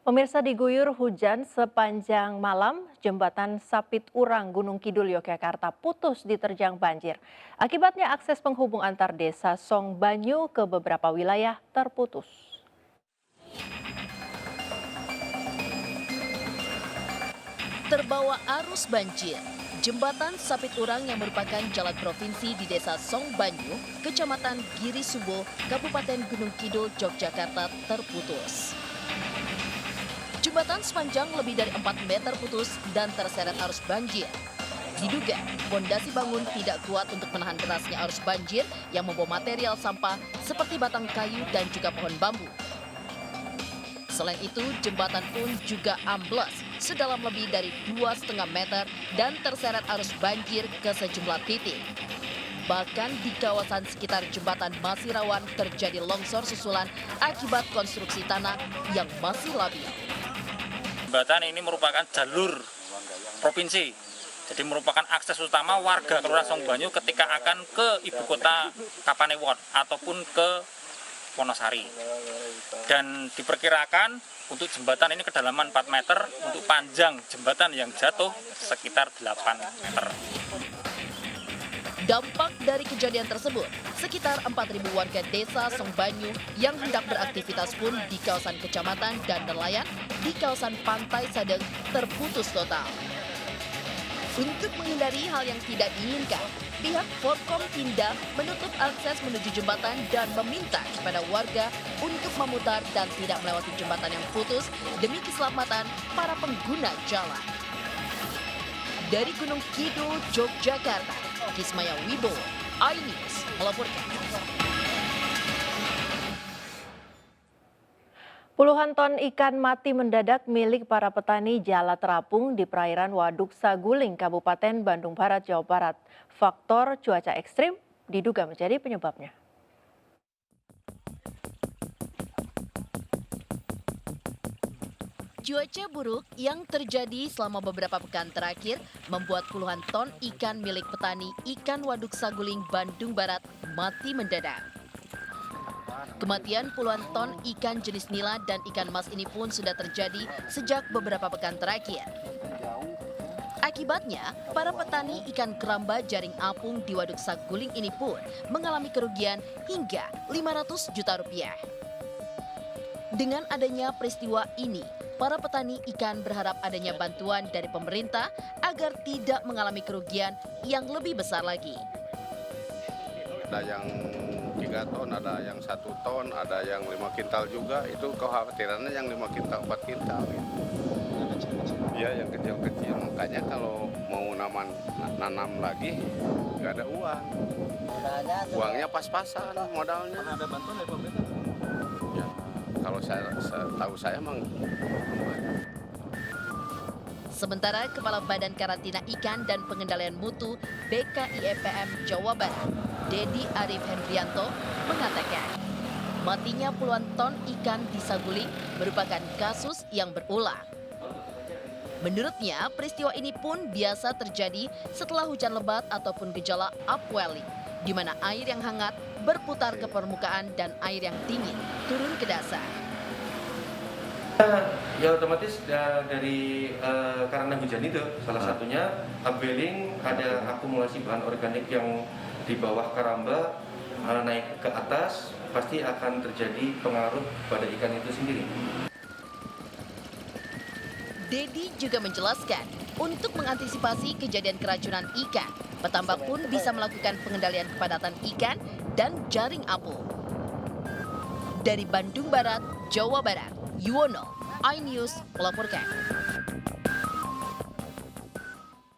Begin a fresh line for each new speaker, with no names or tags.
Pemirsa diguyur hujan sepanjang malam, jembatan Sapit Urang Gunung Kidul Yogyakarta putus diterjang banjir. Akibatnya akses penghubung antar desa Song Banyu ke beberapa wilayah terputus.
Terbawa arus banjir, jembatan Sapit Urang yang merupakan jalan provinsi di desa Song Banyu, Kecamatan Giri Subo, Kabupaten Gunung Kidul, Yogyakarta terputus. Jembatan sepanjang lebih dari 4 meter putus dan terseret arus banjir. Diduga, fondasi bangun tidak kuat untuk menahan derasnya arus banjir yang membawa material sampah seperti batang kayu dan juga pohon bambu. Selain itu, jembatan pun juga ambles sedalam lebih dari 2,5 meter dan terseret arus banjir ke sejumlah titik. Bahkan di kawasan sekitar jembatan masih rawan terjadi longsor susulan akibat konstruksi tanah yang masih labil.
Jembatan ini merupakan jalur provinsi, jadi merupakan akses utama warga Kelurahan Song Banyu ketika akan ke ibu kota Kapanewon ataupun ke Wonosari. Dan diperkirakan untuk jembatan ini kedalaman 4 meter, untuk panjang jembatan yang jatuh sekitar 8 meter.
Dampak dari kejadian tersebut, sekitar 4.000 warga desa Song Banyu yang hendak beraktivitas pun di kawasan kecamatan dan nelayan di kawasan Pantai Sadeng terputus total. Untuk menghindari hal yang tidak diinginkan, pihak Forkom Pindad menutup akses menuju jembatan dan meminta kepada warga untuk memutar dan tidak melewati jembatan yang putus demi keselamatan para pengguna jalan. Dari Gunung Kidul, Yogyakarta, Kismaya Wibowo, iNews melaporkan.
Puluhan ton ikan mati mendadak milik para petani Jala terapung di perairan Waduk Saguling, Kabupaten Bandung Barat, Jawa Barat. Faktor cuaca ekstrim diduga menjadi penyebabnya.
Cuaca buruk yang terjadi selama beberapa pekan terakhir membuat puluhan ton ikan milik petani ikan Waduk Saguling, Bandung Barat mati mendadak. Kematian puluhan ton ikan jenis nila dan ikan mas ini pun sudah terjadi sejak beberapa pekan terakhir. Akibatnya, para petani ikan keramba jaring apung di Waduk Saguling ini pun mengalami kerugian hingga 500 juta rupiah. Dengan adanya peristiwa ini, para petani ikan berharap adanya bantuan dari pemerintah agar tidak mengalami kerugian yang lebih besar lagi.
Ada yang 3 ton, ada yang 1 ton, ada yang 5 kintal juga. Itu kekhawatirannya yang 5 kintal, 4 kintal. Iya, yang kecil-kecil. Makanya kalau mau nanam lagi, nggak ada uang. Uangnya pas-pasan modalnya.
Ada bantuan dari pemerintah?
Ya, kalau tahu saya emang.
Sementara Kepala Badan Karantina Ikan dan Pengendalian Mutu BKIEPM Jawa Barat, Dedi Arif Hendrianto, mengatakan matinya puluhan ton ikan di Saguling merupakan kasus yang berulang. Menurutnya, peristiwa ini pun biasa terjadi setelah hujan lebat ataupun gejala upwelling, di mana air yang hangat berputar ke permukaan dan air yang dingin turun ke dasar.
Ya otomatis dari karena hujan itu salah satunya upwelling, ada akumulasi bahan organik yang di bawah karamba naik ke atas, pasti akan terjadi pengaruh pada ikan itu sendiri.
Dedi juga menjelaskan, untuk mengantisipasi kejadian keracunan ikan, petambak pun bisa melakukan pengendalian kepadatan ikan dan jaring apung. Dari Bandung Barat, Jawa Barat, Yuwono, iNews melaporkan.